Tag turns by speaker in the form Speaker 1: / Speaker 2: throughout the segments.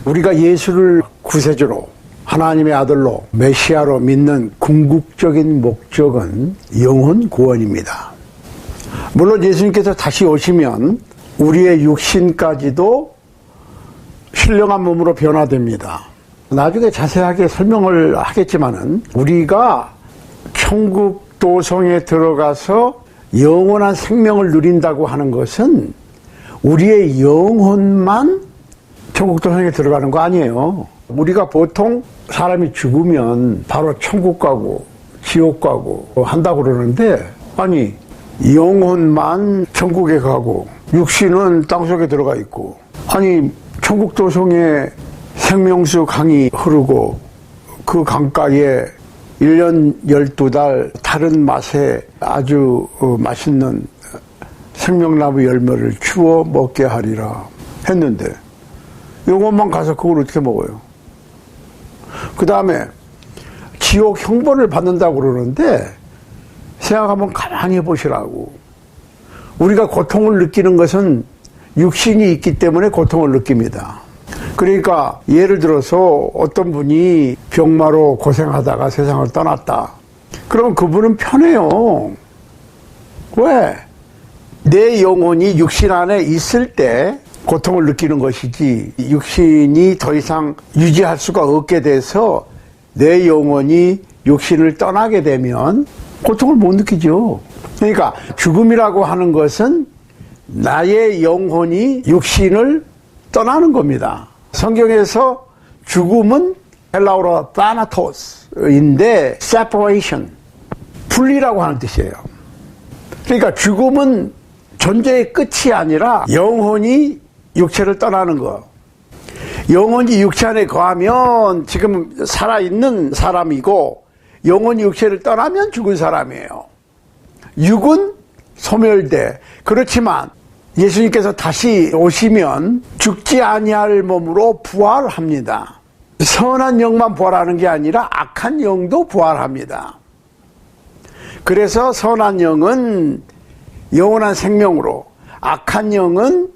Speaker 1: 우리가 예수를 구세주로 하나님의 아들로 메시아로 믿는 궁극적인 목적은 영혼 구원입니다. 물론 예수님께서 다시 오시면 우리의 육신까지도 신령한 몸으로 변화됩니다. 나중에 자세하게 설명을 하겠지만은 우리가 천국 도성에 들어가서 영원한 생명을 누린다고 하는 것은 우리의 영혼만 천국 도성에 들어가는 거 아니에요. 우리가 보통 사람이 죽으면 바로 천국 가고 지옥 가고 한다고 그러는데, 아니 영혼만 천국에 가고 육신은 땅속에 들어가 있고, 아니 천국 도성에 생명수 강이 흐르고 그 강가에 1년 12달 다른 맛의 아주 맛있는 생명나무 열매를 주워 먹게 하리라 했는데 영혼만 가서 그걸 어떻게 먹어요? 그 다음에 지옥 형벌을 받는다고 그러는데 생각 한번 가만히 해보시라고. 우리가 고통을 느끼는 것은 육신이 있기 때문에 고통을 느낍니다. 그러니까 예를 들어서 어떤 분이 병마로 고생하다가 세상을 떠났다. 그러면 그분은 편해요. 왜? 내 영혼이 육신 안에 있을 때 고통을 느끼는 것이지, 육신이 더 이상 유지할 수가 없게 돼서 내 영혼이 육신을 떠나게 되면 고통을 못 느끼죠. 그러니까 죽음이라고 하는 것은 나의 영혼이 육신을 떠나는 겁니다. 성경에서 죽음은 헬라어로 타나토스인데 separation, 분리라고 하는 뜻이에요. 그러니까 죽음은 존재의 끝이 아니라 영혼이 육체를 떠나는 거. 영혼이 육체 안에 거하면 지금 살아있는 사람이고, 영혼이 육체를 떠나면 죽은 사람이에요. 육은 소멸돼. 그렇지만 예수님께서 다시 오시면 죽지 아니할 몸으로 부활합니다. 선한 영만 부활하는 게 아니라 악한 영도 부활합니다. 그래서 선한 영은 영원한 생명으로, 악한 영은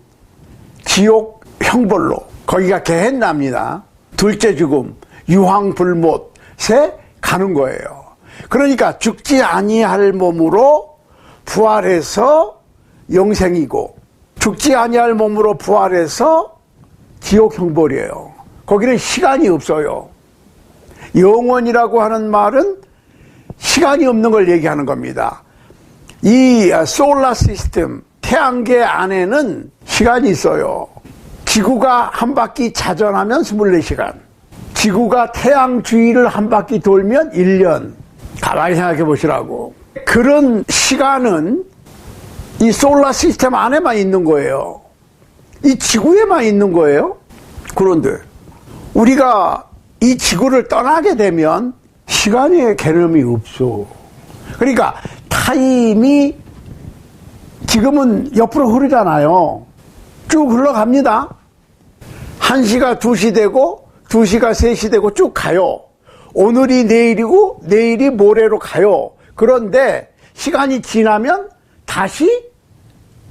Speaker 1: 지옥 형벌로, 거기가 게헨나입니다. 둘째 죽음, 유황불못에 가는 거예요. 그러니까 죽지 아니할 몸으로 부활해서 영생이고, 죽지 아니할 몸으로 부활해서 지옥 형벌이에요. 거기는 시간이 없어요. 영원이라고 하는 말은 시간이 없는 걸 얘기하는 겁니다. 이 솔라 시스템, 태양계 안에는 시간이 있어요. 지구가 한 바퀴 자전하면 24시간, 지구가 태양 주위를 한 바퀴 돌면 1년. 가만히 생각해 보시라고. 그런 시간은 이 솔라 시스템 안에만 있는 거예요. 이 지구에만 있는 거예요. 그런데 우리가 이 지구를 떠나게 되면 시간의 개념이 없어. 그러니까 타임이 지금은 옆으로 흐르잖아요. 쭉 흘러갑니다. 1시가 2시 되고 2시가 3시 되고 쭉 가요. 오늘이 내일이고 내일이 모레로 가요. 그런데 시간이 지나면 다시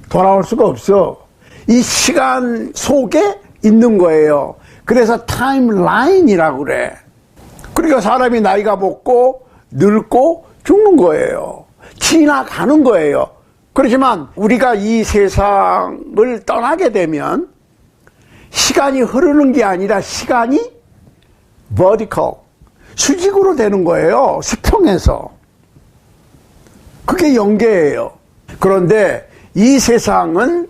Speaker 1: 돌아올 수가 없어. 이 시간 속에 있는 거예요. 그래서 타임라인이라고 그래. 그러니까 사람이 나이가 먹고 늙고 죽는 거예요. 지나가는 거예요. 그렇지만 우리가 이 세상을 떠나게 되면 시간이 흐르는 게 아니라 시간이 vertical, 수직으로 되는 거예요. 수평에서. 그게 영계예요. 그런데 이 세상은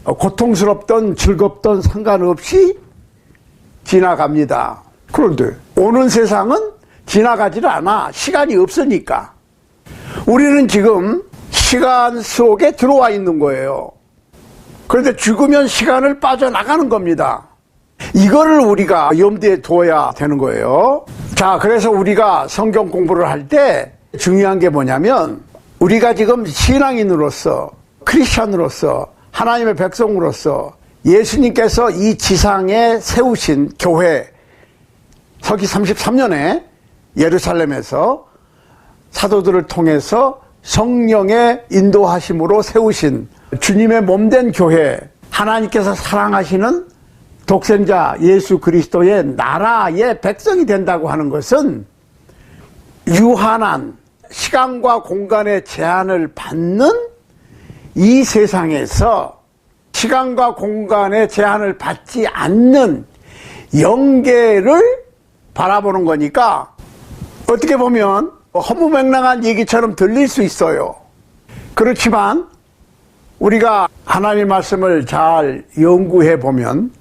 Speaker 1: 고통스럽던 즐겁던 상관없이 지나갑니다. 그런데 오는 세상은 지나가질 않아. 시간이 없으니까. 우리는 지금 시간 속에 들어와 있는 거예요. 그런데 죽으면 시간을 빠져나가는 겁니다. 이거를 우리가 염두에 둬야 되는 거예요. 자, 그래서 우리가 성경 공부를 할 때 중요한 게 뭐냐면, 우리가 지금 신앙인으로서, 크리스찬으로서, 하나님의 백성으로서 예수님께서 이 지상에 세우신 교회, 서기 33년에 예루살렘에서 사도들을 통해서 성령의 인도하심으로 세우신 주님의 몸된 교회, 하나님께서 사랑하시는 독생자 예수 그리스도의 나라의 백성이 된다고 하는 것은 유한한 시간과 공간의 제한을 받는 이 세상에서 시간과 공간의 제한을 받지 않는 영계를 바라보는 거니까 어떻게 보면 허무맹랑한 얘기처럼 들릴 수 있어요. 그렇지만 우리가 하나님 말씀을 잘 연구해 보면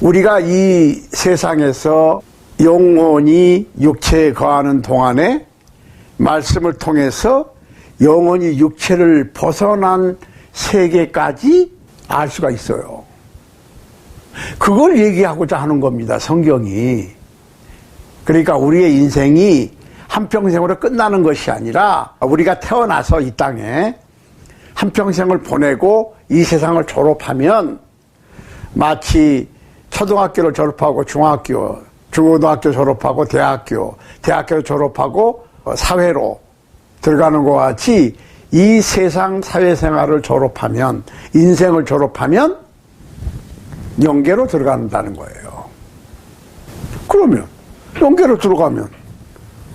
Speaker 1: 우리가 이 세상에서 영혼이 육체에 거하는 동안에 말씀을 통해서 영혼이 육체를 벗어난 세계까지 알 수가 있어요. 그걸 얘기하고자 하는 겁니다, 성경이. 그러니까 우리의 인생이 한평생으로 끝나는 것이 아니라 우리가 태어나서 이 땅에 한평생을 보내고 이 세상을 졸업하면 마치 초등학교를 졸업하고 중학교, 중고등학교 졸업하고 대학교 졸업하고 사회로 들어가는 것 같이 이 세상 사회생활을 졸업하면, 인생을 졸업하면 영계로 들어간다는 거예요. 그러면 영계로 들어가면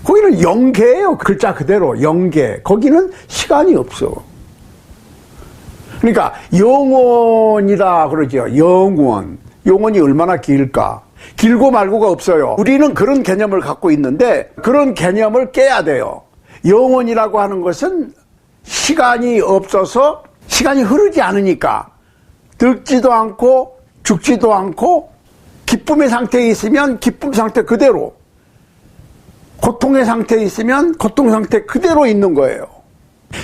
Speaker 1: 거기는 영계예요. 글자 그대로 영계. 거기는 시간이 없어. 그러니까 영원이라 그러죠. 영원이 얼마나 길까? 길고 말고가 없어요. 우리는 그런 개념을 갖고 있는데 그런 개념을 깨야 돼요. 영원이라고 하는 것은 시간이 없어서, 시간이 흐르지 않으니까 늙지도 않고 죽지도 않고 기쁨의 상태에 있으면 기쁨 상태 그대로, 고통의 상태에 있으면 고통 상태 그대로 있는 거예요.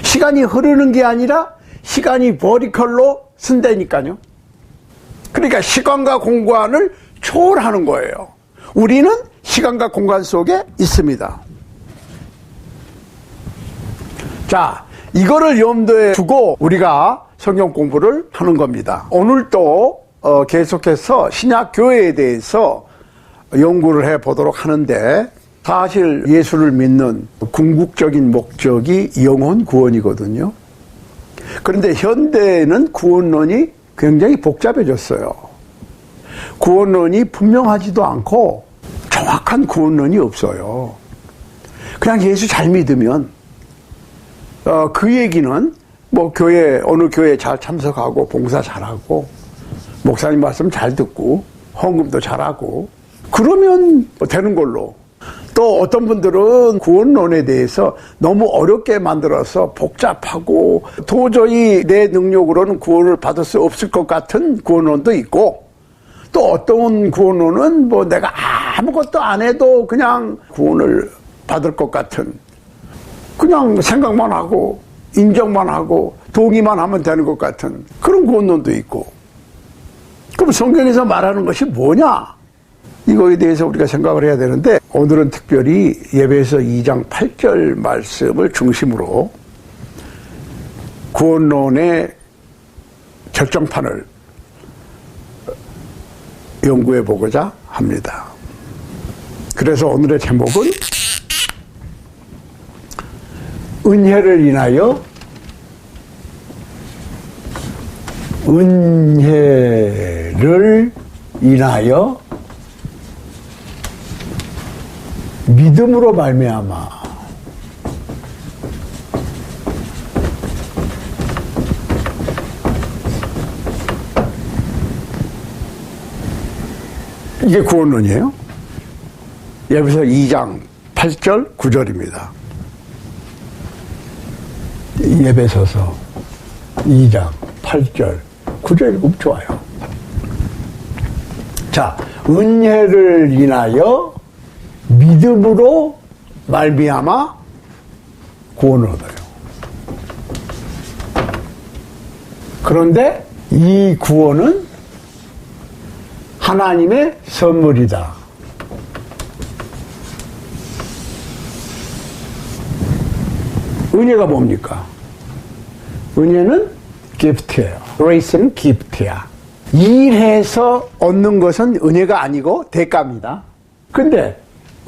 Speaker 1: 시간이 흐르는 게 아니라 시간이 버티컬로 쓴다니까요. 그러니까 시간과 공간을 초월하는 거예요. 우리는 시간과 공간 속에 있습니다. 자, 이거를 염두에 두고 우리가 성경 공부를 하는 겁니다. 오늘도 계속해서 신약 교회에 대해서 연구를 해 보도록 하는데, 사실 예수를 믿는 궁극적인 목적이 영혼 구원이거든요. 그런데 현대에는 구원론이 굉장히 복잡해졌어요. 구원론이 분명하지도 않고 정확한 구원론이 없어요. 그냥 예수 잘 믿으면 그 얘기는 뭐 어느 교회 잘 참석하고 봉사 잘하고 목사님 말씀 잘 듣고 헌금도 잘하고 그러면 되는 걸로. 또 어떤 분들은 구원론에 대해서 너무 어렵게 만들어서 복잡하고 도저히 내 능력으로는 구원을 받을 수 없을 것 같은 구원론도 있고, 또 어떤 구원론은 뭐 내가 아무것도 안 해도 그냥 구원을 받을 것 같은, 그냥 생각만 하고 인정만 하고 동의만 하면 되는 것 같은 그런 구원론도 있고. 그럼 성경에서 말하는 것이 뭐냐? 이거에 대해서 우리가 생각을 해야 되는데, 오늘은 특별히 예배에서 2장 8절 말씀을 중심으로 구원론의 결정판을 연구해 보고자 합니다. 그래서 오늘의 제목은 은혜를 인하여 믿음으로 말미암아 이게 구원론이에요. 예배서 2장 8절 9절입니다. 예배서서 2장 8절 9절 읽으면 좋아요. 자, 은혜를 인하여 믿음으로 말미암아 구원을 얻어요. 그런데 이 구원은 하나님의 선물이다. 은혜가 뭡니까? 은혜는 기프트예요. grace는 기프트야. 일해서 얻는 것은 은혜가 아니고 대가입니다. 근데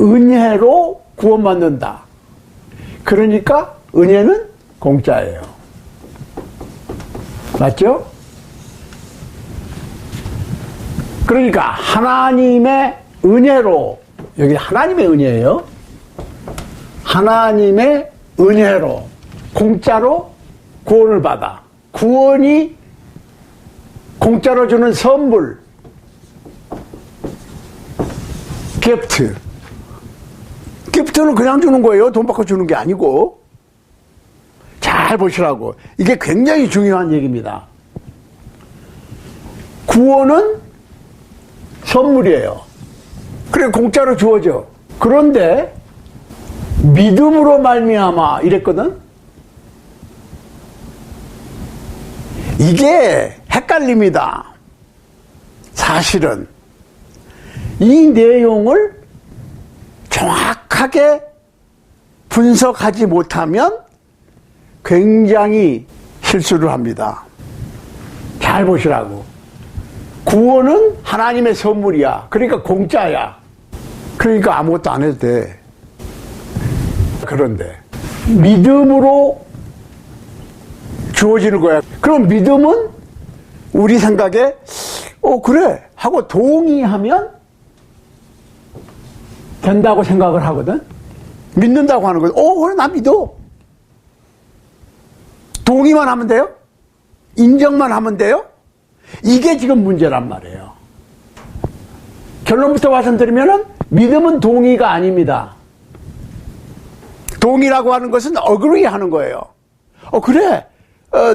Speaker 1: 은혜로 구원받는다. 그러니까 은혜는 공짜예요. 맞죠? 그러니까 하나님의 은혜로, 여기 하나님의 은혜예요. 하나님의 은혜로 공짜로 구원을 받아. 구원이 공짜로 주는 선물, 기프트. 기프트는 그냥 주는 거예요. 돈 받고 주는 게 아니고. 잘 보시라고. 이게 굉장히 중요한 얘기입니다. 구원은 선물이에요. 그래 공짜로 주어져. 그런데 믿음으로 말미암아 이랬거든. 이게 헷갈립니다. 사실은 이 내용을 정확하게 분석하지 못하면 굉장히 실수를 합니다. 잘 보시라고. 구원은 하나님의 선물이야. 그러니까 공짜야. 그러니까 아무것도 안 해도 돼. 그런데 믿음으로 주어지는 거야. 그럼 믿음은 우리 생각에 그래 하고 동의하면 된다고 생각을 하거든. 믿는다고 하는 거야. 그래 나 믿어. 동의만 하면 돼요? 인정만 하면 돼요? 이게 지금 문제란 말이에요. 결론부터 말씀드리면은 믿음은 동의가 아닙니다. 동의라고 하는 것은 agree 하는 거예요. 그래.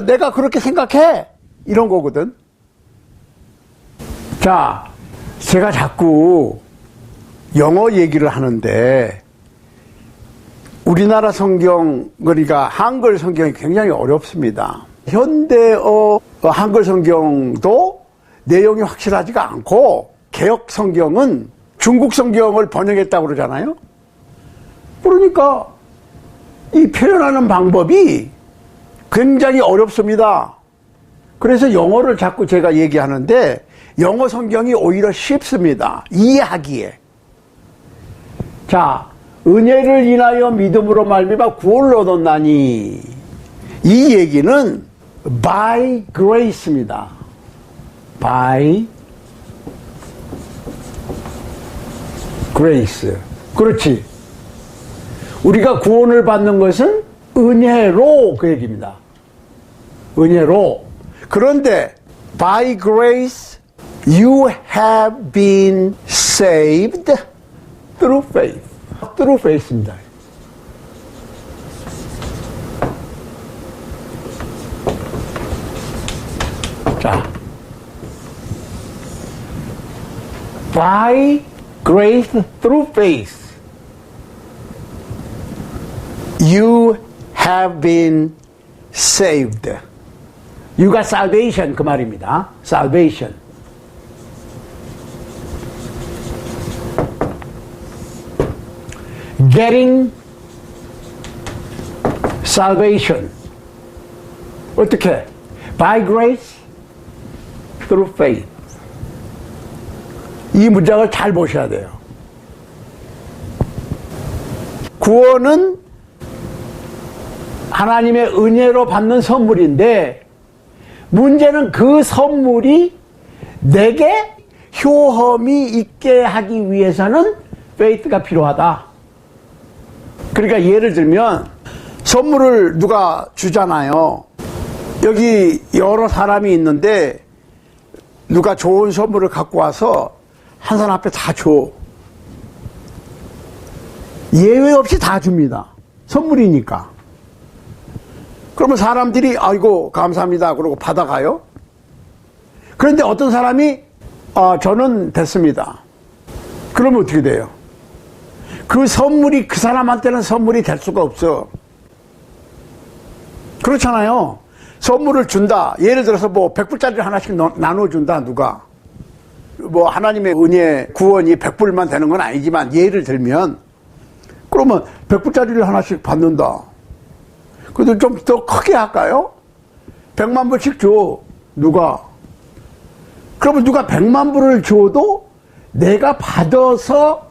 Speaker 1: 내가 그렇게 생각해. 이런 거거든. 자, 제가 자꾸 영어 얘기를 하는데 우리나라 성경, 그러니까 한글 성경이 굉장히 어렵습니다. 현대어 한글 성경도 내용이 확실하지가 않고 개역 성경은 중국 성경을 번역했다고 그러잖아요. 그러니까 이 표현하는 방법이 굉장히 어렵습니다. 그래서 영어를 자꾸 제가 얘기하는데 영어 성경이 오히려 쉽습니다. 이해하기에. 자, 은혜를 인하여 믿음으로 말미암아 구원을 얻었나니, 이 얘기는 by grace입니다. by grace. 그렇지. 우리가 구원을 받는 것은 은혜로, 그 얘기입니다. 은혜로. 그런데 by grace you have been saved through faith. through faith입니다. 자, by grace through faith you have been saved. You got salvation, 그 말입니다. salvation. getting salvation. 어떻게? by grace through faith. 이 문장을 잘 보셔야 돼요. 구원은 하나님의 은혜로 받는 선물인데 문제는 그 선물이 내게 효험이 있게 하기 위해서는 faith가 필요하다. 그러니까 예를 들면 선물을 누가 주잖아요. 여기 여러 사람이 있는데 누가 좋은 선물을 갖고 와서 한 사람 앞에 다 줘. 예외 없이 다 줍니다. 선물이니까. 그러면 사람들이 아이고 감사합니다 그러고 받아가요. 그런데 어떤 사람이 저는 됐습니다. 그러면 어떻게 돼요? 그 선물이 그 사람한테는 선물이 될 수가 없어. 그렇잖아요. 선물을 준다. 예를 들어서 뭐 100불짜리를 하나씩 나눠준다. 누가 뭐 하나님의 은혜 구원이 100불만 되는 건 아니지만 예를 들면 그러면 100불짜리를 하나씩 받는다. 그래도 좀 더 크게 할까요? 100만 불씩 줘. 누가? 그러면 누가 100만 불을 줘도 내가 받아서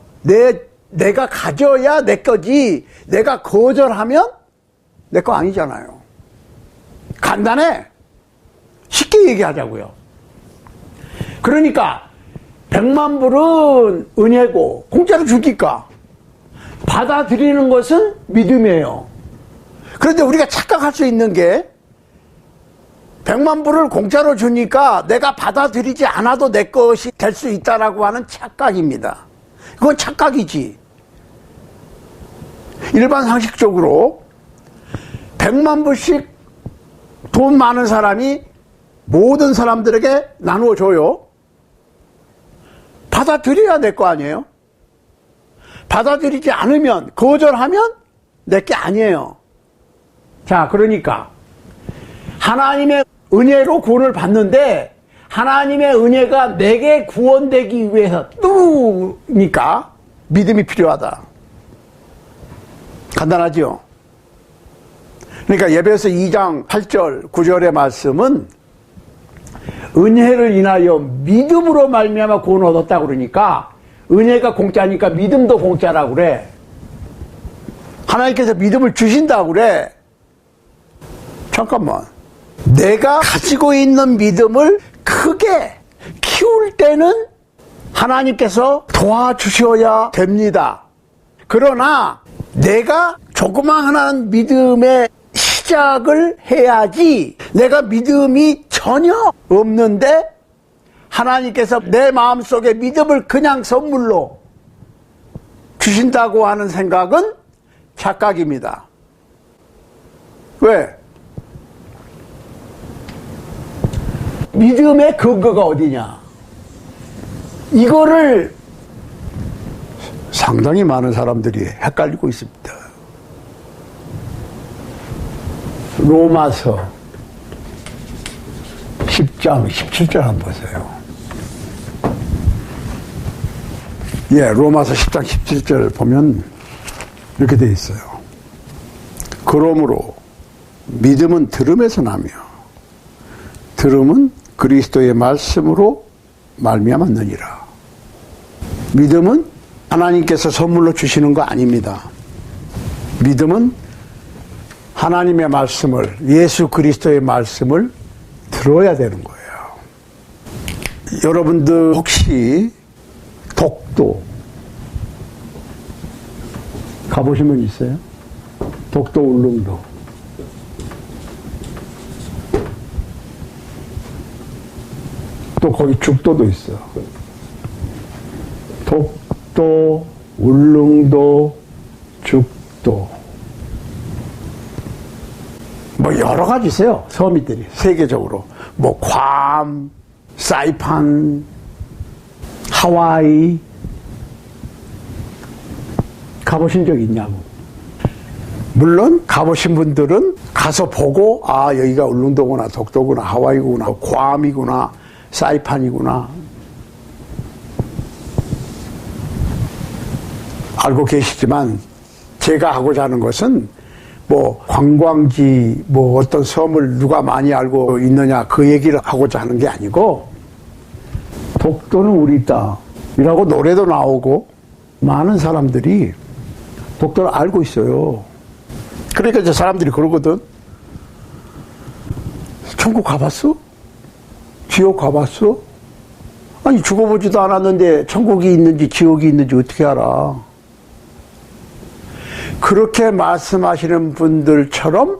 Speaker 1: 내가 가져야 내 거지. 내가 거절하면 내 거 아니잖아요. 간단해. 쉽게 얘기하자고요. 그러니까 100만 불은 은혜고 공짜로 주니까 받아들이는 것은 믿음이에요. 그런데 우리가 착각할 수 있는 게 100만 불을 공짜로 주니까 내가 받아들이지 않아도 내 것이 될 수 있다라고 하는 착각입니다. 그건 착각이지. 일반 상식적으로 100만 불씩 돈 많은 사람이 모든 사람들에게 나누어 줘요. 받아들여야 될 거 아니에요? 받아들이지 않으면, 거절하면 내 게 아니에요. 자, 그러니까 하나님의 은혜로 구원을 받는데 하나님의 은혜가 내게 구원되기 위해서 뚫으니까 믿음이 필요하다. 간단하죠? 그러니까 예배서 2장 8절 9절의 말씀은 은혜를 인하여 믿음으로 말미암아 구원을 얻었다 그러니까 은혜가 공짜니까 믿음도 공짜라고 그래. 하나님께서 믿음을 주신다고 그래. 잠깐만. 내가 가지고 있는 믿음을 크게 키울 때는 하나님께서 도와주셔야 됩니다. 그러나 내가 조그마한 믿음의 시작을 해야지, 내가 믿음이 전혀 없는데 하나님께서 내 마음속에 믿음을 그냥 선물로 주신다고 하는 생각은 착각입니다. 왜? 믿음의 근거가 어디냐? 이거를 상당히 많은 사람들이 헷갈리고 있습니다. 로마서 10장 17절 한번 보세요. 예, 로마서 10장 17절 보면 이렇게 되어 있어요. 그러므로 믿음은 들음에서 나며 들음은 그리스도의 말씀으로 말미암았느니라. 믿음은 하나님께서 선물로 주시는 거 아닙니다. 믿음은 하나님의 말씀을, 예수 그리스도의 말씀을 들어야 되는 거예요. 여러분들 혹시 독도 가보신 분 있어요? 독도 울릉도. 또 거기 죽도도 있어. 독도, 울릉도, 죽도. 뭐 여러 가지 있어요. 섬이들이 세계적으로. 뭐 괌, 사이판, 하와이. 가보신 적 있냐고. 물론 가보신 분들은 가서 보고 아 여기가 울릉도구나, 독도구나, 하와이구나, 괌이구나, 사이판이구나 알고 계시지만 제가 하고자 하는 것은 뭐 관광지 뭐 어떤 섬을 누가 많이 알고 있느냐 그 얘기를 하고자 하는 게 아니고 독도는 우리 땅이라고 노래도 나오고 많은 사람들이 독도를 알고 있어요. 그러니까 이제 사람들이 그러거든. 천국 가봤어? 지옥 가봤어? 아니 죽어보지도 않았는데 천국이 있는지 지옥이 있는지 어떻게 알아? 그렇게 말씀하시는 분들처럼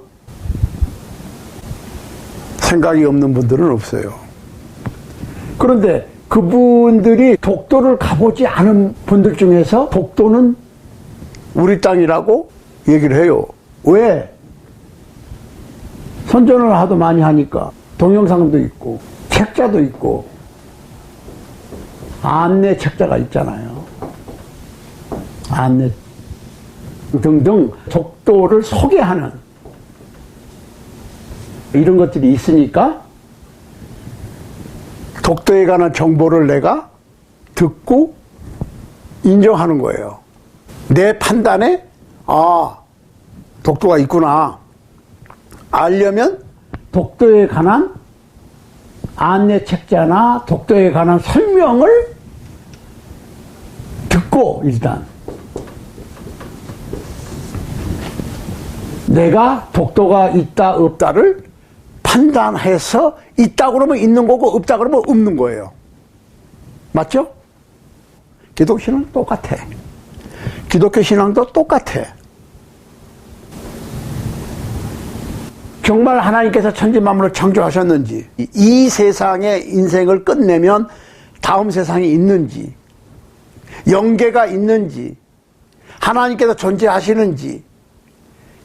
Speaker 1: 생각이 없는 분들은 없어요. 그런데 그분들이 독도를 가보지 않은 분들 중에서 독도는 우리 땅이라고 얘기를 해요. 왜? 선전을 하도 많이 하니까 동영상도 있고 책자도 있고 안내 책자가 있잖아요. 안내 등등 독도를 소개하는 이런 것들이 있으니까 독도에 관한 정보를 내가 듣고 인정하는 거예요. 내 판단에 아 독도가 있구나 알려면 독도에 관한 안내 책자나 독도에 관한 설명을 듣고 일단 내가 독도가 있다 없다를 판단해서 있다 그러면 있는 거고 없다 그러면 없는 거예요. 맞죠? 기독교 신앙도 똑같아. 기독교 신앙도 똑같아. 정말 하나님께서 천지만물을 창조하셨는지, 이 세상의 인생을 끝내면 다음 세상이 있는지, 영계가 있는지, 하나님께서 존재하시는지,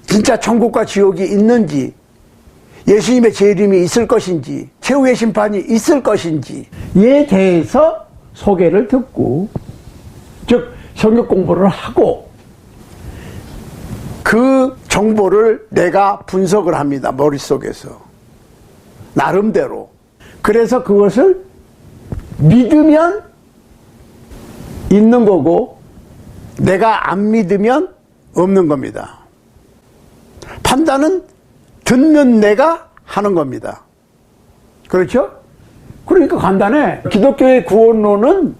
Speaker 1: 진짜 천국과 지옥이 있는지, 예수님의 재림이 있을 것인지, 최후의 심판이 있을 것인지에 대해서 소개를 듣고, 즉 성경 공부를 하고, 그 정보를 내가 분석을 합니다. 머릿속에서 나름대로. 그래서 그것을 믿으면 있는 거고 내가 안 믿으면 없는 겁니다. 판단은 듣는 내가 하는 겁니다. 그렇죠? 그러니까 간단해. 기독교의 구원론은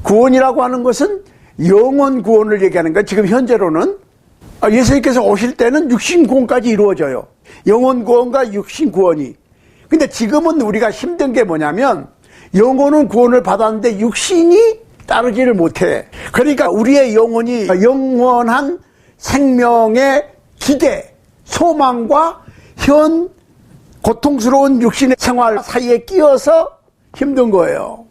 Speaker 1: 구원이라고 하는 것은 영원 구원을 얘기하는 거예요. 지금 현재로는 예수님께서 오실 때는 육신 구원까지 이루어져요. 영원 구원과 육신 구원이. 근데 지금은 우리가 힘든 게 뭐냐면 영혼은 구원을 받았는데 육신이 따르지를 못해. 그러니까 우리의 영혼이 영원한 생명의 기대, 소망과 현 고통스러운 육신의 생활 사이에 끼어서 힘든 거예요.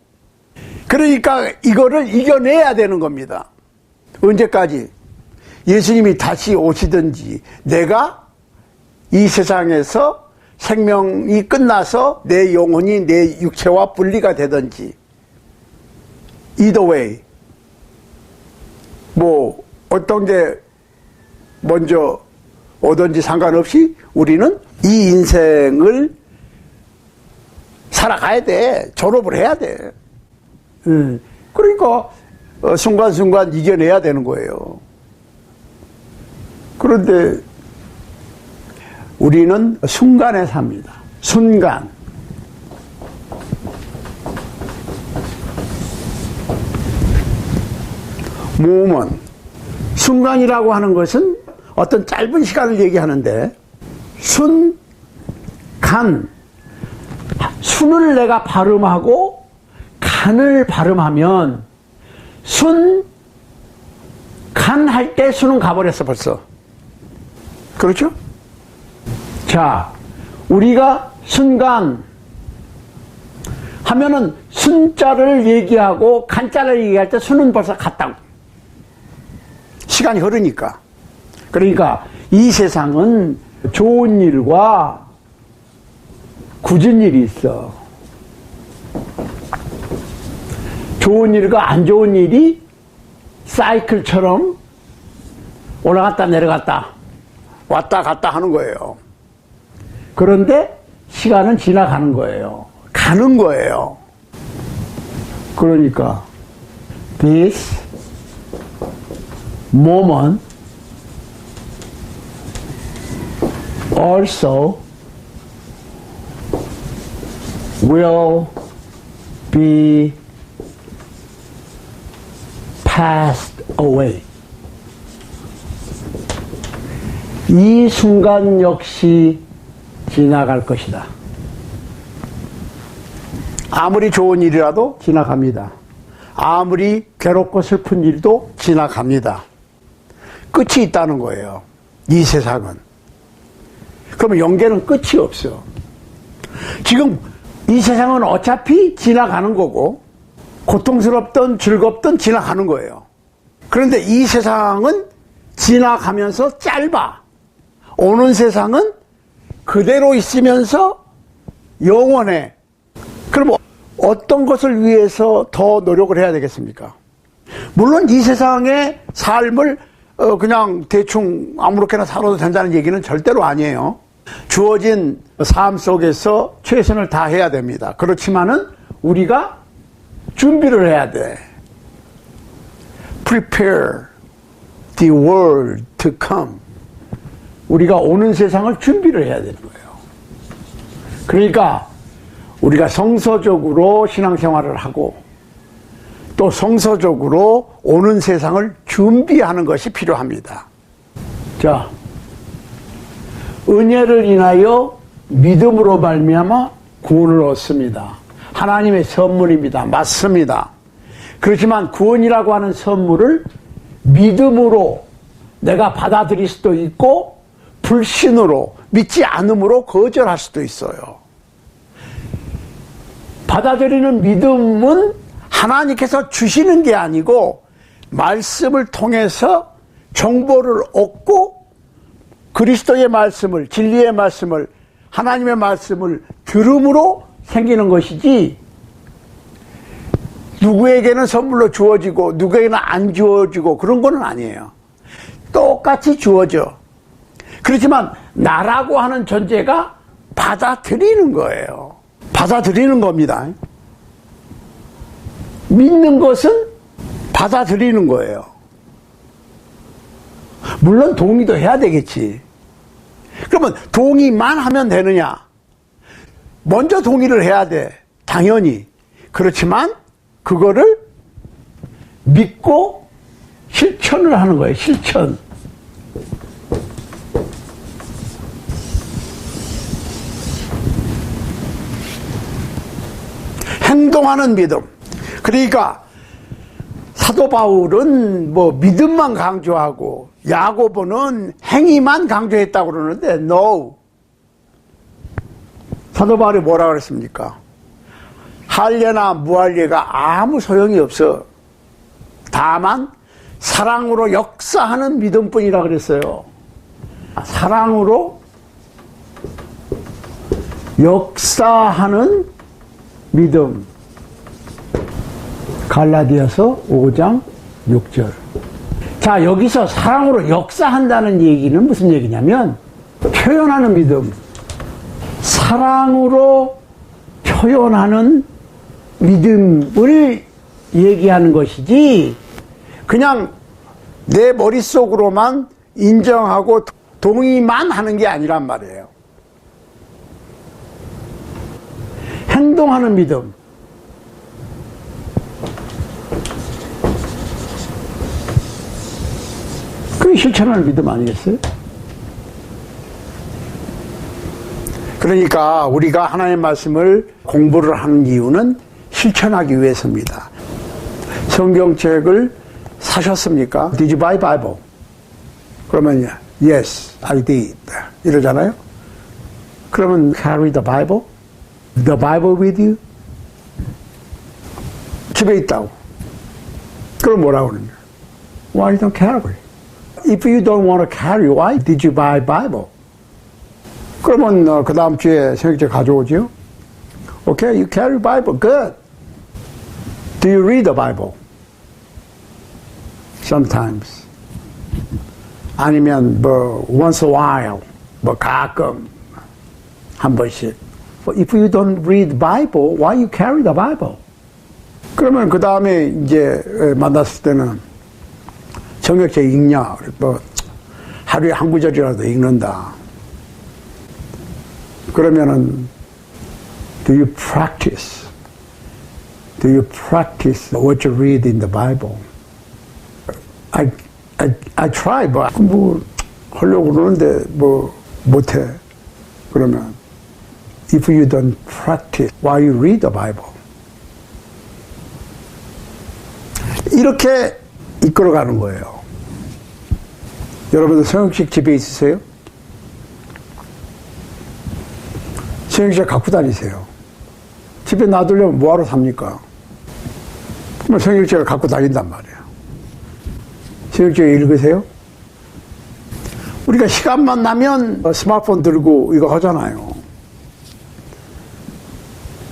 Speaker 1: 그러니까 이거를 이겨내야 되는 겁니다. 언제까지? 예수님이 다시 오시든지 내가 이 세상에서 생명이 끝나서 내 영혼이 내 육체와 분리가 되든지, either way, 뭐 어떤 게 먼저 오든지 상관없이 우리는 이 인생을 살아가야 돼. 졸업을 해야 돼. 그러니까 순간순간 이겨내야 되는 거예요. 그런데 우리는 순간에 삽니다. 순간. moment. 순간이라고 하는 것은 어떤 짧은 시간을 얘기하는데, 순을 내가 발음하고 간을 발음하면 간 할 때 수는 가버렸어 벌써. 그렇죠? 자, 우리가 순간 하면은 순자를 얘기하고 간자를 얘기할 때 수는 벌써 갔다고. 시간이 흐르니까. 그러니까 이 세상은 좋은 일과 굳은 일이 있어. 좋은 일과 안 좋은 일이 사이클처럼 올라갔다 내려갔다 왔다 갔다 하는 거예요. 그런데 시간은 지나가는 거예요. 가는 거예요. 그러니까 this moment also will be passed away. 이 순간 역시 지나갈 것이다. 아무리 좋은 일이라도 지나갑니다. 아무리 괴롭고 슬픈 일도 지나갑니다. 끝이 있다는 거예요. 이 세상은. 그러면 영계는 끝이 없어. 지금 이 세상은 어차피 지나가는 거고, 고통스럽든 즐겁든 지나가는 거예요. 그런데 이 세상은 지나가면서 짧아. 오는 세상은 그대로 있으면서 영원해. 그럼 어떤 것을 위해서 더 노력을 해야 되겠습니까? 물론 이 세상의 삶을 그냥 대충 아무렇게나 살아도 된다는 얘기는 절대로 아니에요. 주어진 삶 속에서 최선을 다해야 됩니다. 그렇지만은 우리가 준비를 해야 돼. Prepare the world to come. 우리가 오는 세상을 준비를 해야 되는 거예요. 그러니까 우리가 성서적으로 신앙생활을 하고 또 성서적으로 오는 세상을 준비하는 것이 필요합니다. 자, 은혜를 인하여 믿음으로 말미암아 구원을 얻습니다. 하나님의 선물입니다. 맞습니다. 그렇지만 구원이라고 하는 선물을 믿음으로 내가 받아들일 수도 있고 불신으로 믿지 않음으로 거절할 수도 있어요. 받아들이는 믿음은 하나님께서 주시는 게 아니고 말씀을 통해서 정보를 얻고 그리스도의 말씀을, 진리의 말씀을, 하나님의 말씀을 들음으로 생기는 것이지, 누구에게는 선물로 주어지고 누구에게는 안 주어지고 그런 거는 아니에요. 똑같이 주어져. 그렇지만 나라고 하는 존재가 받아들이는 거예요. 받아들이는 겁니다. 믿는 것은 받아들이는 거예요. 물론 동의도 해야 되겠지. 그러면 동의만 하면 되느냐? 먼저 동의를 해야 돼. 당연히. 그렇지만 그거를 믿고 실천을 하는 거예요. 실천. 행동하는 믿음. 그러니까 사도 바울은 뭐 믿음만 강조하고 야고보는 행위만 강조했다고 그러는데 no. 사도 바울이 뭐라 그랬습니까? 할례나 무할례가 아무 소용이 없어. 다만 사랑으로 역사하는 믿음뿐이라 그랬어요. 사랑으로 역사하는 믿음. 갈라디아서 5장 6절. 자, 여기서 사랑으로 역사한다는 얘기는 무슨 얘기냐면 표현하는 믿음. 사랑으로 표현하는 믿음을 얘기하는 것이지 그냥 내 머릿속으로만 인정하고 동의만 하는 게 아니란 말이에요. 행동하는 믿음. 그게 실천하는 믿음 아니겠어요? 그러니까 우리가 하나님의 말씀을 공부를 하는 이유는 실천하기 위해서입니다. 성경책을 사셨습니까? Did you buy Bible? 그러면 Yes, I did. 이러잖아요. 그러면 carry the Bible? The Bible with you? 집에 있다고. 그럼 뭐라고 그러냐? Why you don't carry? If you don't want to carry, why did you buy Bible? 그러면 그 다음 주에 성경책 가져오지요? Okay, you carry Bible. Good. Do you read the Bible? Sometimes. 아니면 뭐 once a while, 뭐 가끔 한 번씩. If you don't read Bible, why you carry the Bible? 그러면 그 다음에 이제 만났을 때는 성경책 읽냐? 뭐 하루에 한 구절이라도 읽는다. 그러면은 do you practice? Do you practice what you read in the Bible? I try, 뭐 하려고 그러는데 뭐 못해. 그러면 if you don't practice, why you read the Bible? 이렇게 이끌어가는 거예요. 여러분들 성경책 집에 있으세요? 성경책 갖고 다니세요. 집에 놔두려면 뭐하러 삽니까? 그럼 성경책을 갖고 다닌단 말이에요. 성경책 읽으세요? 우리가 시간만 나면 스마트폰 들고 이거 하잖아요.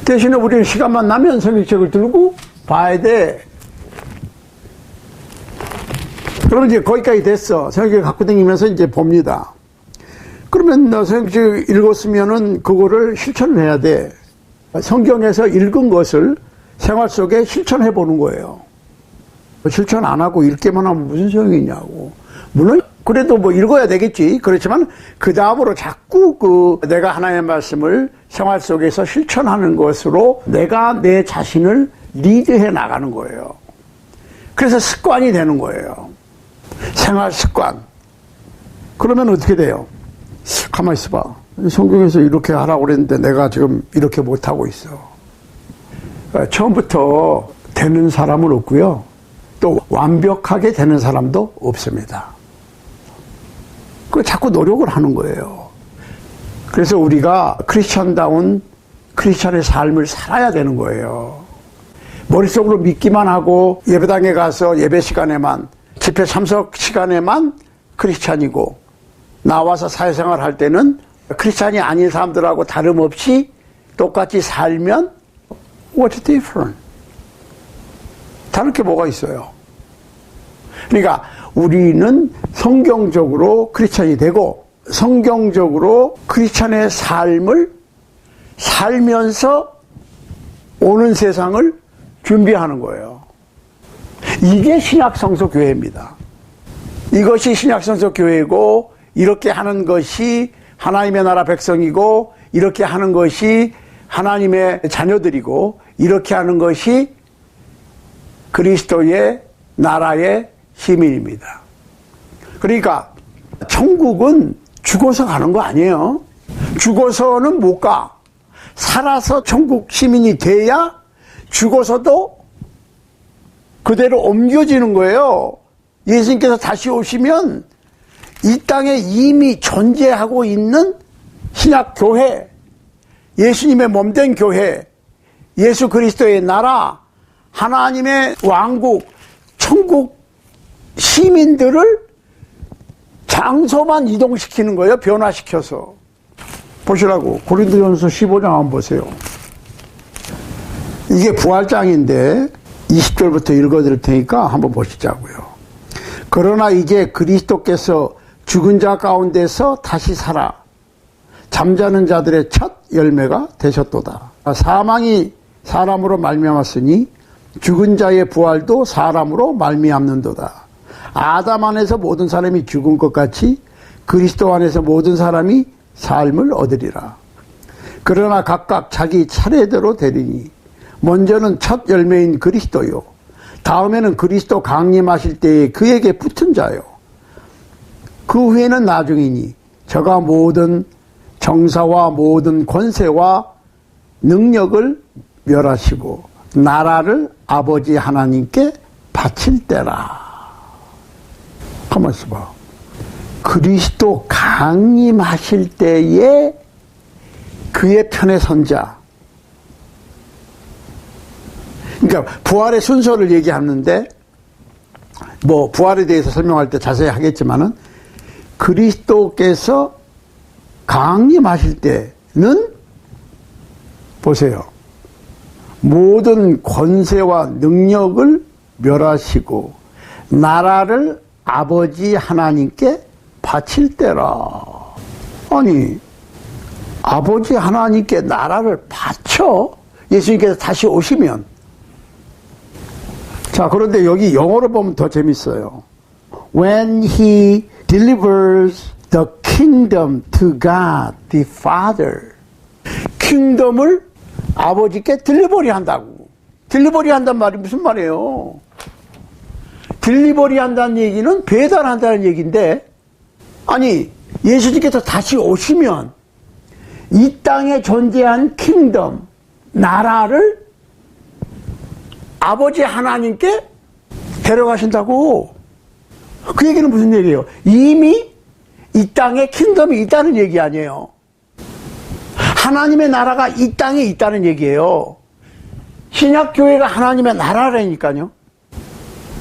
Speaker 1: 대신에 우리는 시간만 나면 성경책을 들고 봐야 돼. 그러면 이제 거기까지 됐어. 성경책 갖고 다니면서 이제 봅니다. 그러면 성경책 읽었으면은 그거를 실천을 해야 돼. 성경에서 읽은 것을 생활 속에 실천해 보는 거예요. 실천 안 하고 읽기만 하면 무슨 소용이 있냐고. 물론 그래도 뭐 읽어야 되겠지. 그렇지만 그 다음으로 자꾸 내가 하나님의 말씀을 생활 속에서 실천하는 것으로 내가 내 자신을 리드해 나가는 거예요. 그래서 습관이 되는 거예요. 생활 습관. 그러면 어떻게 돼요? 가만히 있어봐. 성경에서 이렇게 하라고 그랬는데 내가 지금 이렇게 못하고 있어. 처음부터 되는 사람은 없고요. 또 완벽하게 되는 사람도 없습니다. 그 자꾸 노력을 하는 거예요. 그래서 우리가 크리스천다운 크리스천의 삶을 살아야 되는 거예요. 머릿속으로 믿기만 하고 예배당에 가서 예배 시간에만, 집회 참석 시간에만 크리스천이고 나와서 사회생활 할 때는 크리스천이 아닌 사람들하고 다름없이 똑같이 살면 what's different? 다를 게 뭐가 있어요? 그러니까 우리는 성경적으로 크리스천이 되고 성경적으로 크리스천의 삶을 살면서 오는 세상을 준비하는 거예요. 이게 신약성서교회입니다. 이것이 신약성서교회고 이렇게 하는 것이 하나님의 나라 백성이고 이렇게 하는 것이 하나님의 자녀들이고 이렇게 하는 것이 그리스도의 나라의 시민입니다. 그러니까 천국은 죽어서 가는 거 아니에요. 죽어서는 못 가. 살아서 천국 시민이 돼야 죽어서도 그대로 옮겨지는 거예요. 예수님께서 다시 오시면 이 땅에 이미 존재하고 있는 신약교회, 예수님의 몸된 교회, 예수 그리스도의 나라, 하나님의 왕국, 천국 시민들을 장소만 이동시키는 거예요. 변화시켜서. 보시라고. 고린도전서 15장 한번 보세요. 이게 부활장인데 20절부터 읽어드릴 테니까 한번 보시자고요. 그러나 이제 그리스도께서 죽은 자 가운데서 다시 살아 잠자는 자들의 첫 열매가 되셨도다. 사망이 사람으로 말미암았으니 죽은 자의 부활도 사람으로 말미암는도다. 아담 안에서 모든 사람이 죽은 것 같이 그리스도 안에서 모든 사람이 삶을 얻으리라. 그러나 각각 자기 차례대로 되리니 먼저는 첫 열매인 그리스도요, 다음에는 그리스도 강림하실 때에 그에게 붙은 자요, 그 후에는 나중이니 저가 모든 정사와 모든 권세와 능력을 멸하시고 나라를 아버지 하나님께 바칠 때라. 가만 있어봐. 그리스도 강림하실 때에 그의 편에 선 자. 그러니까 부활의 순서를 얘기하는데 뭐 부활에 대해서 설명할 때 자세히 하겠지만은 그리스도께서 강림하실 때는 보세요. 모든 권세와 능력을 멸하시고 나라를 아버지 하나님께 바칠 때라. 아니, 아버지 하나님께 나라를 바쳐? 예수님께서 다시 오시면. 자, 그런데 여기 영어로 보면 더 재밌어요. When he delivers the kingdom to God, the Father. 킹덤을 아버지께 딜리버리 한다고. 딜리버리 한단 말이 무슨 말이에요? 딜리버리 한다는 얘기는 배달한다는 얘기인데, 아니, 예수님께서 다시 오시면 이 땅에 존재한 킹덤, 나라를 아버지 하나님께 데려가신다고. 그 얘기는 무슨 얘기예요? 이미 이 땅에 킹덤이 있다는 얘기 아니에요. 하나님의 나라가 이 땅에 있다는 얘기예요. 신약교회가 하나님의 나라라니까요.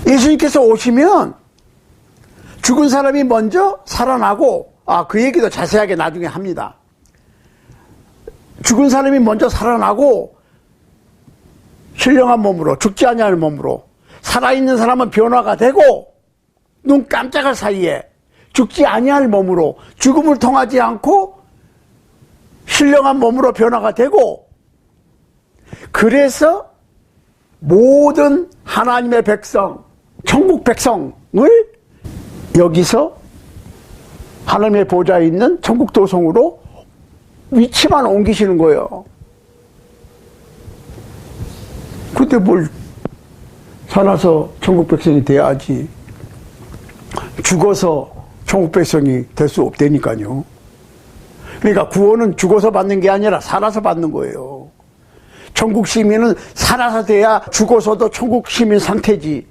Speaker 1: 예수님께서 오시면 죽은 사람이 먼저 살아나고, 그 얘기도 자세하게 나중에 합니다. 죽은 사람이 먼저 살아나고 신령한 몸으로, 죽지 아니할 몸으로, 살아있는 사람은 변화가 되고 눈 깜짝할 사이에 죽지 아니할 몸으로, 죽음을 통하지 않고 신령한 몸으로 변화가 되고, 그래서 모든 하나님의 백성, 천국 백성을 여기서 하나님의 보좌에 있는 천국 도성으로 위치만 옮기시는 거예요. 그때 뭘 살아서 천국 백성이 돼야지 죽어서 천국 백성이 될 수 없다니까요. 그러니까 구원은 죽어서 받는 게 아니라 살아서 받는 거예요. 천국 시민은 살아서 돼야 죽어서도 천국 시민 상태지.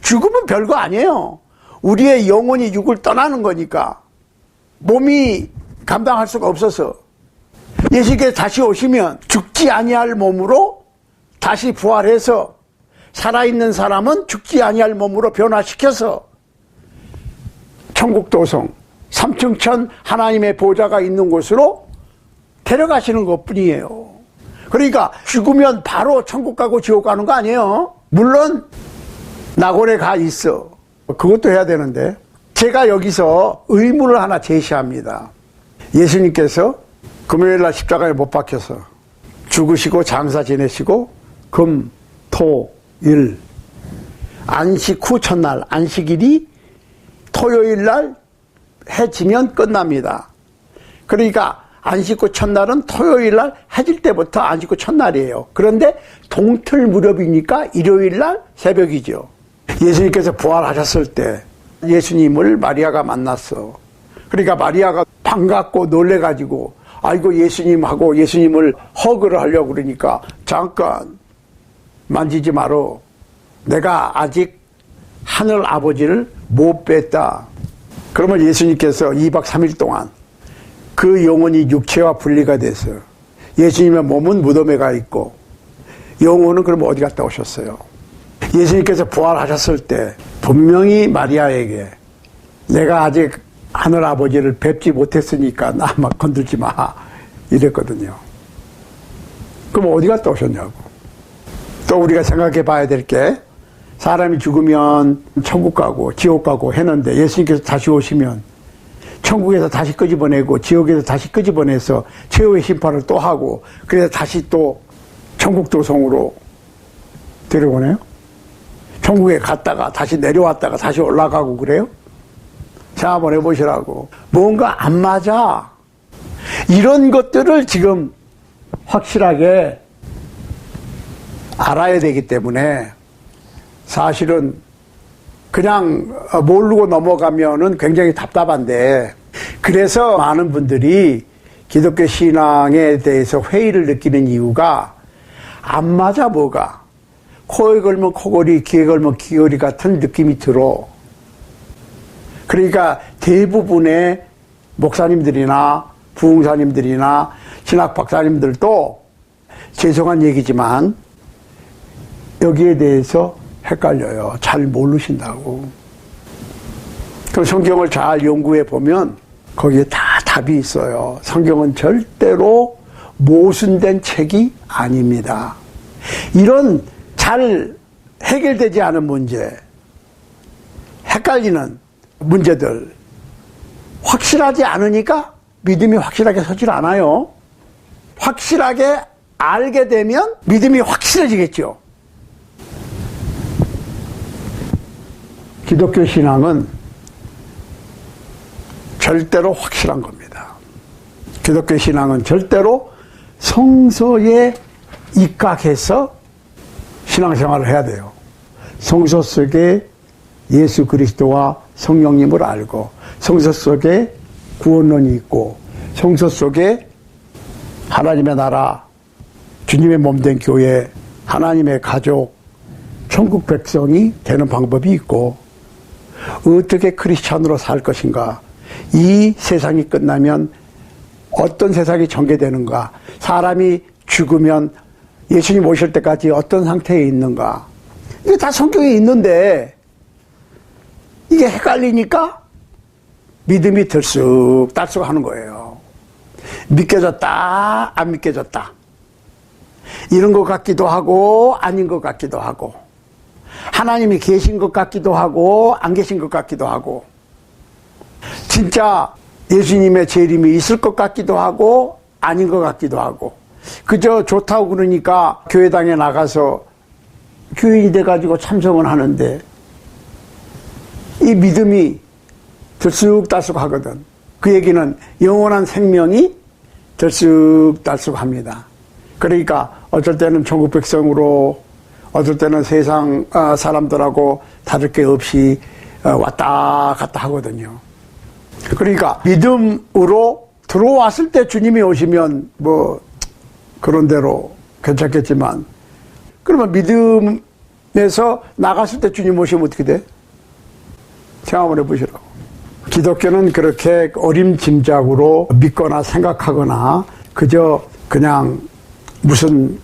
Speaker 1: 죽으면 별거 아니에요. 우리의 영혼이 육을 떠나는 거니까. 몸이 감당할 수가 없어서. 예수께서 다시 오시면 죽지 아니할 몸으로 다시 부활해서 살아있는 사람은 죽지 아니할 몸으로 변화시켜서 천국 도성, 삼층천 하나님의 보좌가 있는 곳으로 데려가시는 것뿐이에요. 그러니까 죽으면 바로 천국 가고 지옥 가는 거 아니에요. 물론 낙원에 가 있어. 그것도 해야 되는데 제가 여기서 의문을 하나 제시합니다. 예수님께서 금요일날 십자가에 못 박혀서 죽으시고 장사 지내시고 금, 토, 일 안식 후 첫날 안식일이 토요일날 해 지면 끝납니다. 그러니까 안식 후 첫날은 토요일날 해질 때부터 안식 후 첫날이에요. 그런데 동틀 무렵이니까 일요일날 새벽이죠. 예수님께서 부활하셨을 때 예수님을 마리아가 만났어. 그러니까 마리아가 반갑고 놀래가지고 아이고 예수님하고 예수님을 허그를 하려고 그러니까 잠깐 만지지 마라. 내가 아직 하늘 아버지를 못 뵀다. 그러면 예수님께서 2박 3일 동안 그 영혼이 육체와 분리가 돼서 예수님의 몸은 무덤에 가 있고 영혼은 그럼 어디 갔다 오셨어요? 예수님께서 부활하셨을 때 분명히 마리아에게 내가 아직 하늘 아버지를 뵙지 못했으니까 나 막 건들지 마 이랬거든요. 그럼 어디 갔다 오셨냐고. 또 우리가 생각해 봐야 될 게 사람이 죽으면 천국 가고 지옥 가고 했는데 예수님께서 다시 오시면 천국에서 다시 끄집어내고 지옥에서 다시 끄집어내서 최후의 심판을 또 하고 그래서 다시 또 천국 도성으로 데려오네요. 천국에 갔다가 다시 내려왔다가 다시 올라가고 그래요? 생각 한번 해보시라고. 뭔가 안 맞아. 이런 것들을 지금 확실하게 알아야 되기 때문에 사실은 그냥 모르고 넘어가면은 굉장히 답답한데 그래서 많은 분들이 기독교 신앙에 대해서 회의를 느끼는 이유가 안 맞아 뭐가. 코에 걸면 코걸이, 귀에 걸면 귀걸이 같은 느낌이 들어. 그러니까 대부분의 목사님들이나 부흥사님들이나 신학 박사님들도 죄송한 얘기지만 여기에 대해서 헷갈려요. 잘 모르신다고. 그 성경을 잘 연구해 보면 거기에 다 답이 있어요. 성경은 절대로 모순된 책이 아닙니다. 이런 잘 해결되지 않은 문제, 헷갈리는 문제들, 확실하지 않으니까 믿음이 확실하게 서질 않아요. 확실하게 알게 되면 믿음이 확실해지겠죠. 기독교 신앙은 절대로 확실한 겁니다. 기독교 신앙은 절대로 성서에 입각해서 신앙생활을 해야 돼요. 성서 속에 예수 그리스도와 성령님을 알고 성서 속에 구원론이 있고 성서 속에 하나님의 나라, 주님의 몸된 교회, 하나님의 가족, 천국 백성이 되는 방법이 있고 어떻게 크리스찬으로 살 것인가, 이 세상이 끝나면 어떤 세상이 전개되는가, 사람이 죽으면 예수님 오실 때까지 어떤 상태에 있는가, 이게 다 성경에 있는데 이게 헷갈리니까 믿음이 들쑥달쑥 하는 거예요. 믿겨졌다 안 믿겨졌다 이런 것 같기도 하고 아닌 것 같기도 하고, 하나님이 계신 것 같기도 하고 안 계신 것 같기도 하고, 진짜 예수님의 재림이 있을 것 같기도 하고 아닌 것 같기도 하고, 그저 좋다고 그러니까 교회당에 나가서 교인이 돼가지고 참석은 하는데 이 믿음이 들쑥달쑥 하거든. 그 얘기는 영원한 생명이 들쑥달쑥합니다. 그러니까 어쩔 때는 천국 백성으로, 어쩔 때는 세상 사람들하고 다를 게 없이 왔다 갔다 하거든요. 그러니까 믿음으로 들어왔을 때 주님이 오시면 뭐 그런 대로 괜찮겠지만, 그러면 믿음에서 나갔을 때 주님 오시면 어떻게 돼? 생각 한번 해보시라고. 기독교는 그렇게 어림짐작으로 믿거나 생각하거나 그저 그냥 무슨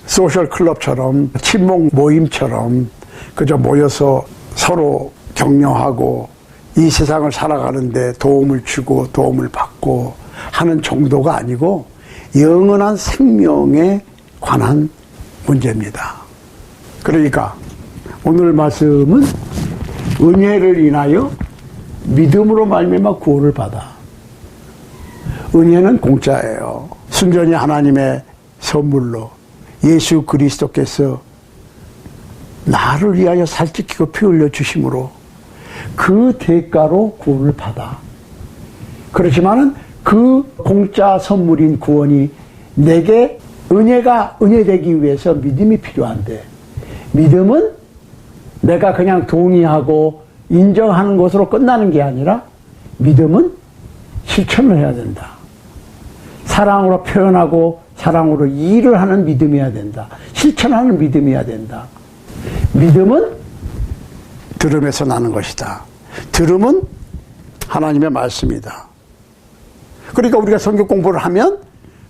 Speaker 1: 소셜 클럽처럼 친목 모임처럼 그저 모여서 서로 격려하고 이 세상을 살아가는데 도움을 주고 도움을 받고 하는 정도가 아니고 영원한 생명에 관한 문제입니다. 그러니까 오늘 말씀은 은혜를 인하여 믿음으로 말미암아 구원을 받아. 은혜는 공짜예요. 순전히 하나님의 선물로 예수 그리스도께서 나를 위하여 살찌키고 피 흘려 주심으로 그 대가로 구원을 받아. 그렇지만은 그 공짜 선물인 구원이 내게 은혜되기 위해서 믿음이 필요한데, 믿음은 내가 그냥 동의하고 인정하는 것으로 끝나는 게 아니라 믿음은 실천을 해야 된다. 사랑으로 표현하고 사랑으로 일을 하는 믿음이어야 된다. 실천하는 믿음이어야 된다. 믿음은 들음에서 나는 것이다. 들음은 하나님의 말씀이다. 그러니까 우리가 성경 공부를 하면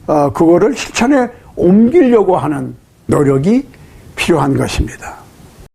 Speaker 1: 그거를 실천에 옮기려고 하는 노력이 필요한 것입니다.